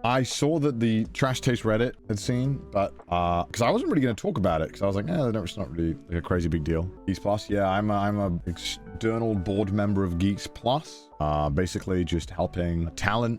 I saw that the Trash Taste Reddit had seen, but because I wasn't really going to talk about it, because I was like, it's not really like a crazy big deal. Geeks Plus, yeah, I'm a external board member of Geeks Plus. Basically just helping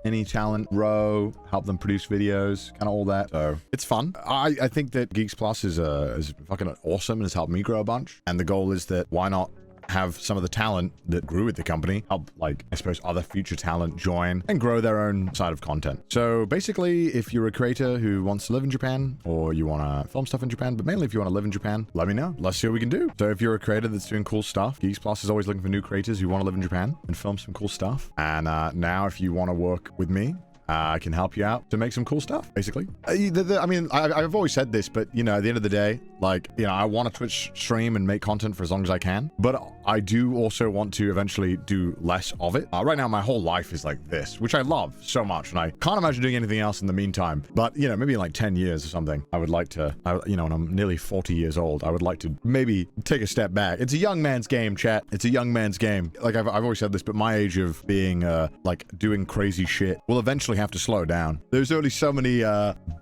any talent grow, help them produce videos, kind of all that. So it's fun. I think that Geeks Plus is fucking awesome and has helped me grow a bunch. And the goal is that why not have some of the talent that grew with the company help, like, I suppose, other future talent join and grow their own side of content. So basically, if you're a creator who wants to live in Japan, or you want to film stuff in Japan, but mainly if you want to live in Japan, let me know. Let's see what we can do. So if you're a creator that's doing cool stuff, Geeks Plus is always looking for new creators who want to live in Japan and film some cool stuff. And now if you want to work with me, I can help you out to make some cool stuff, basically. I mean, I've always said this, but, you know, at the end of the day, like, you know, I want to Twitch stream and make content for as long as I can, but I do also want to eventually do less of it. Right now, my whole life is like this, which I love so much, and I can't imagine doing anything else in the meantime. But, you know, maybe in like 10 years or something, I would like to, you know, when I'm nearly 40 years old, I would like to maybe take a step back. It's a young man's game, chat. It's a young man's game. Like, I've always said this, but my age of being, like, doing crazy shit will eventually have to slow down. There's only so many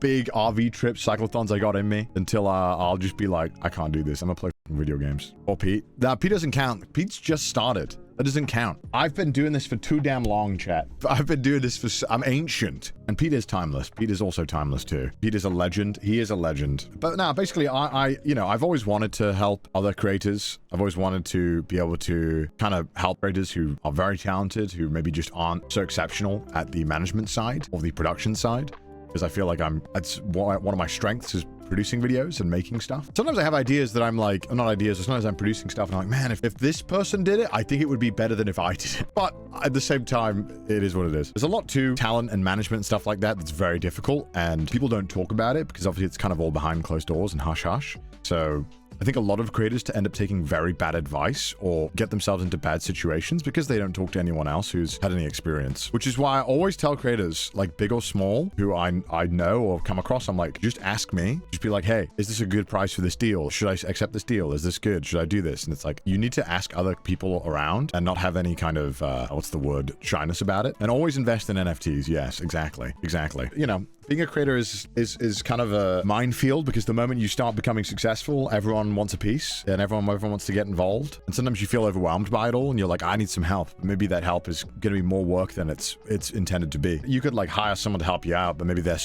big RV trips, cyclothons I got in me until I'll just be like, I can't do this. I'm gonna play video games. Or Pete. Nah, Pete doesn't count. Pete's just started. That doesn't count. I've been doing this for too damn long, chat. I've been doing this for... I'm ancient. And Pete is timeless. Pete is also timeless too. Pete is a legend. He is a legend. But now, basically, you know, I've always wanted to help other creators. I've always wanted to be able to kind of help creators who are very talented, who maybe just aren't so exceptional at the management side or the production side. Because I feel like that's one of my strengths is producing videos and making stuff. Sometimes I have ideas that I'm like, not ideas, sometimes I'm producing stuff and I'm like, man, if this person did it, I think it would be better than if I did it. But at the same time, it is what it is. There's a lot to talent and management and stuff like that that's very difficult, and people don't talk about it because obviously it's kind of all behind closed doors and hush hush. So I think a lot of creators to end up taking very bad advice or get themselves into bad situations because they don't talk to anyone else who's had any experience. Which is why I always tell creators, like big or small, who I know or come across, I'm like, just ask me. Just be like, hey, is this a good price for this deal? Should I accept this deal? Is this good? Should I do this? And it's like, you need to ask other people around and not have any kind of, what's the word, shyness about it. And always invest in NFTs. Yes, exactly. Exactly. You know, being a creator is kind of a minefield because the moment you start becoming successful, everyone wants a piece and everyone wants to get involved. And sometimes you feel overwhelmed by it all and you're like, I need some help. Maybe that help is going to be more work than it's intended to be. You could like hire someone to help you out, but maybe they're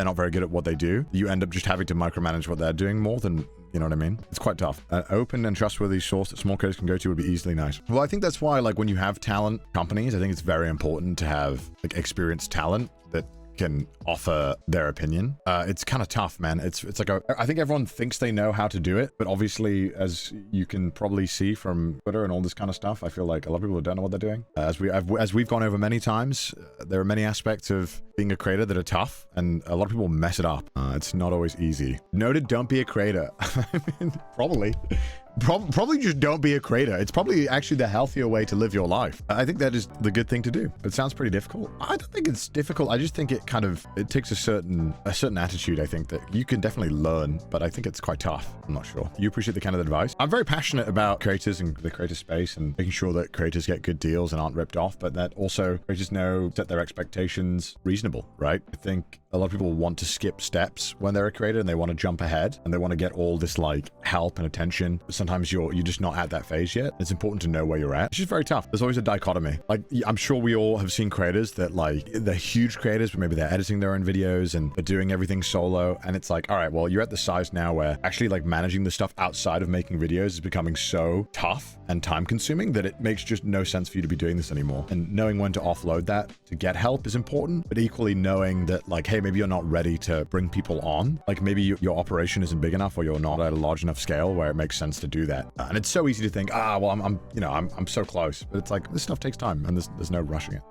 not very good at what they do. You end up just having to micromanage what they're doing more than, you know what I mean? It's quite tough. An open and trustworthy source that small creators can go to would be easily nice. Well, I think that's why, like, when you have talent companies, I think it's very important to have like experienced talent that can offer their opinion. It's kind of tough, man. It's like I think everyone thinks they know how to do it, but obviously, as you can probably see from Twitter and all this kind of stuff, I feel like a lot of people don't know what they're doing. As we've gone over many times, there are many aspects of being a creator that are tough, and a lot of people mess it up. It's not always easy. Noted, don't be a creator. I mean, probably just don't be a creator. It's probably actually the healthier way to live your life. I think that is the good thing to do. It sounds pretty difficult. I don't think it's difficult. I just think it takes a certain attitude, I think, that you can definitely learn, but I think it's quite tough. I'm not sure. You appreciate the kind of advice? I'm very passionate about creators and the creator space and making sure that creators get good deals and aren't ripped off, but that also creators know set their expectations reasonable, right? I think a lot of people want to skip steps when they're a creator and they want to jump ahead and they want to get all this like help and attention. Sometimes you're just not at that phase yet. It's important to know where you're at. It's just very tough. There's always a dichotomy. Like, I'm sure we all have seen creators that like, they're huge creators, but maybe they're editing their own videos and they're doing everything solo. And it's like, all right, well, you're at the size now where actually like managing the stuff outside of making videos is becoming so tough and time consuming that it makes just no sense for you to be doing this anymore. And knowing when to offload that to get help is important, but equally knowing that like, hey, maybe you're not ready to bring people on. Like maybe your operation isn't big enough or you're not at a large enough scale where it makes sense to do that. And it's so easy to think, well, I'm so close, but it's like, this stuff takes time and there's no rushing it.